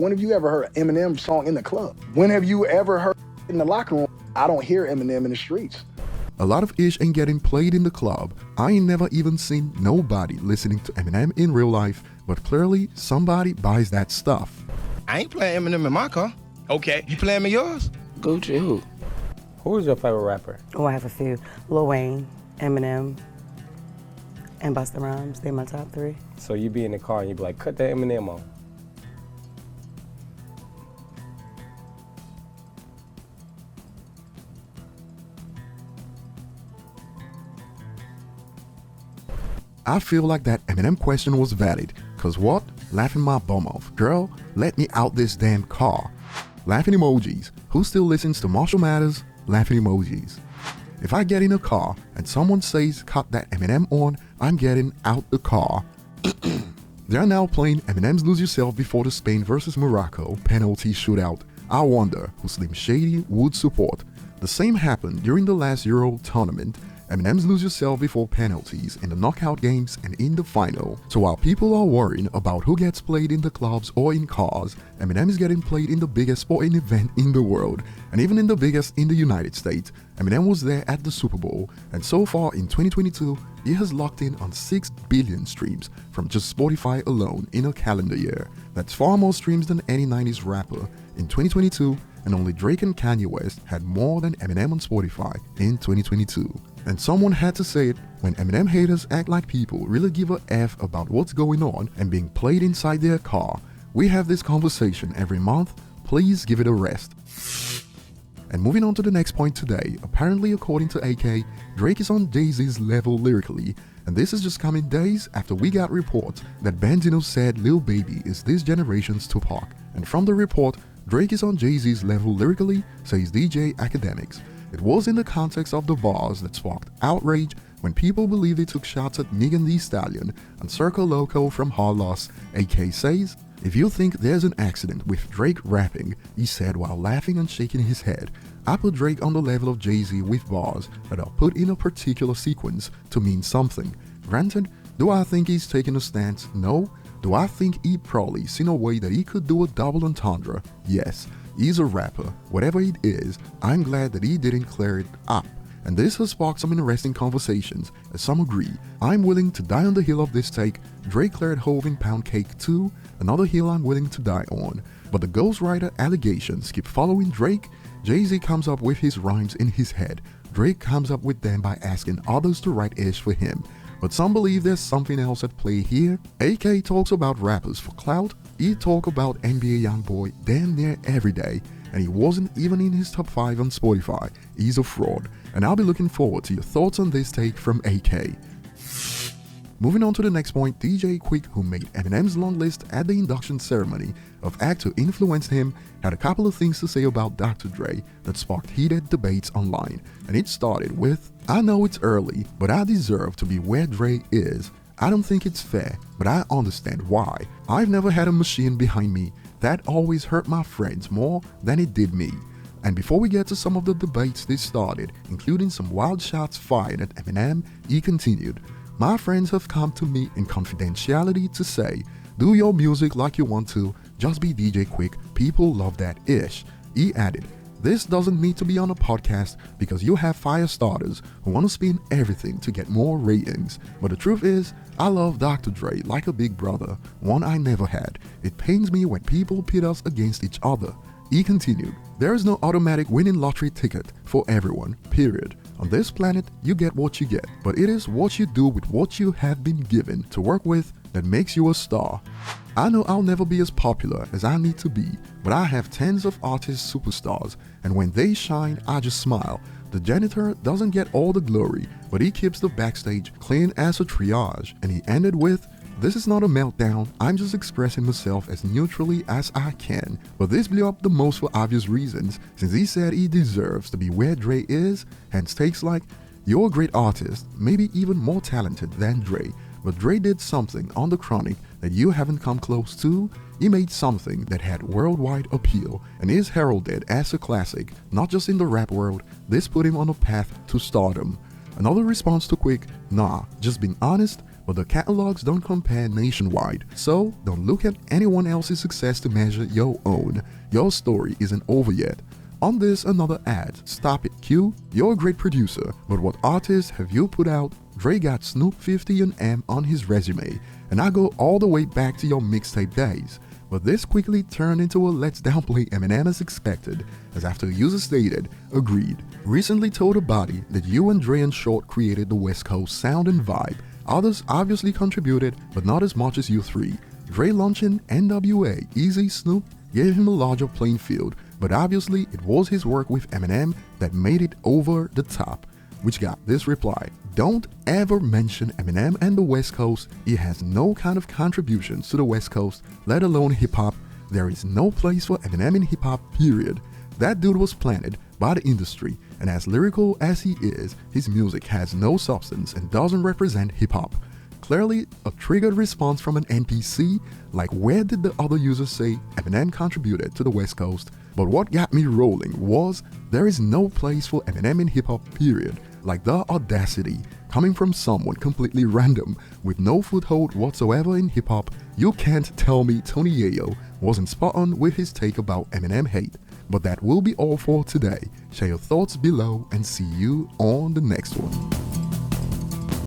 When have you ever heard an Eminem song in the club? When have you ever heard in the locker room? I don't hear Eminem in the streets. A lot of ish ain't getting played in the club. I ain't never even seen nobody listening to Eminem in real life, but clearly somebody buys that stuff. I ain't playing Eminem in my car. Okay. You playing me yours? Gucci who? Who is your favorite rapper? Oh, I have a few. Lil Wayne, Eminem, and Busta Rhymes. They're my top three. So you be in the car and you be like, cut that Eminem on. I feel like that Eminem question was valid, cause what? Laughing my bum off. Girl, let me out this damn car. Laughing emojis. Who still listens to Marshall Mathers? Laughing emojis. If I get in a car and someone says cut that Eminem on, I'm getting out the car. They are now playing Eminem's Lose Yourself before the Spain vs Morocco penalty shootout. I wonder who Slim Shady would support. The same happened during the last Euro tournament. Eminem's Lose Yourself before penalties in the knockout games and in the final. So while people are worrying about who gets played in the clubs or in cars, Eminem is getting played in the biggest sporting event in the world, and even in the biggest in the United States. Eminem was there at the Super Bowl, and so far in 2022, he has locked in on 6 billion streams from just Spotify alone in a calendar year. That's far more streams than any 90s rapper in 2022, and only Drake and Kanye West had more than Eminem on Spotify in 2022. And someone had to say it, when Eminem haters act like people really give a F about what's going on and being played inside their car. We have this conversation every month, please give it a rest. And moving on to the next point today, apparently according to AK, Drake is on Jay-Z's level lyrically, and this is just coming days after we got reports that Benzino said Lil Baby is this generation's Tupac. And from the report, Drake is on Jay-Z's level lyrically, says DJ Academics. It was in the context of the bars that sparked outrage when people believed they took shots at Megan Thee Stallion and Circle Loco from Hard Loss. AK says, "If you think there's an accident with Drake rapping," he said while laughing and shaking his head, "I put Drake on the level of Jay-Z with bars that are put in a particular sequence to mean something. Granted, do I think he's taking a stance? No. Do I think he probably seen a way that he could do a double entendre? Yes. He's a rapper. Whatever it is, I'm glad that he didn't clear it up. And this has sparked some interesting conversations, as some agree. I'm willing to die on the hill of this take. Drake cleared Hove in Pound Cake 2, another hill I'm willing to die on. But the ghostwriter allegations keep following Drake. Jay-Z comes up with his rhymes in his head. Drake comes up with them by asking others to write ish for him. But some believe there's something else at play here. AK talks about rappers for clout. He talk about NBA Youngboy damn near every day, and he wasn't even in his top 5 on Spotify. He's a fraud. And I'll be looking forward to your thoughts on this take from AK. Moving on to the next point, DJ Quik, who made Eminem's long list at the induction ceremony of acts who influenced him, had a couple of things to say about Dr. Dre that sparked heated debates online. And it started with, "I know it's early, but I deserve to be where Dre is. I don't think it's fair, but I understand why. I've never had a machine behind me. That always hurt my friends more than it did me." And before we get to some of the debates they started, including some wild shots fired at Eminem, he continued, "My friends have come to me in confidentiality to say, do your music like you want to, just be DJ Quik, people love that ish." He added, "This doesn't need to be on a podcast because you have fire starters who want to spin everything to get more ratings. But the truth is, I love Dr. Dre like a big brother, one I never had. It pains me when people pit us against each other." He continued, "There is no automatic winning lottery ticket for everyone, period. On this planet, you get what you get, but it is what you do with what you have been given to work with that makes you a star. I know I'll never be as popular as I need to be, but I have tens of artist superstars, and when they shine, I just smile. The janitor doesn't get all the glory, but he keeps the backstage clean as a triage." And he ended with, "This is not a meltdown, I'm just expressing myself as neutrally as I can." But this blew up the most for obvious reasons, since he said he deserves to be where Dre is, hence takes like, "You're a great artist, maybe even more talented than Dre, but Dre did something on the Chronic that you haven't come close to. He made something that had worldwide appeal and is heralded as a classic, not just in the rap world. This put him on a path to stardom." Another response to Quik, "Nah, just being honest, but the catalogs don't compare nationwide, so don't look at anyone else's success to measure your own. Your story isn't over yet. On this, another ad. Stop it, Q. You're a great producer, but what artists have you put out? Dre got Snoop 50 and M on his resume, and I go all the way back to your mixtape days. But this quickly turned into a let's downplay Eminem as expected, as after a user stated, agreed, recently told a body that you and Dre and Short created the West Coast sound and vibe. Others obviously contributed, but not as much as you three. Dre launching NWA, Easy, Snoop gave him a larger playing field, but obviously it was his work with Eminem that made it over the top. Which got this reply: don't ever mention Eminem and the West Coast. He has no kind of contributions to the West Coast, let alone hip-hop. There is no place for Eminem in hip-hop, period. That dude was planted by the industry, and as lyrical as he is, his music has no substance and doesn't represent hip-hop. Clearly a triggered response from an NPC, like where did the other users say Eminem contributed to the West Coast? But what got me rolling was there is no place for Eminem in hip-hop, period. Like the audacity coming from someone completely random with no foothold whatsoever in hip-hop. You can't tell me Tony Yayo wasn't spot on with his take about Eminem hate. But that will be all for today. Share your thoughts below and see you on the next one.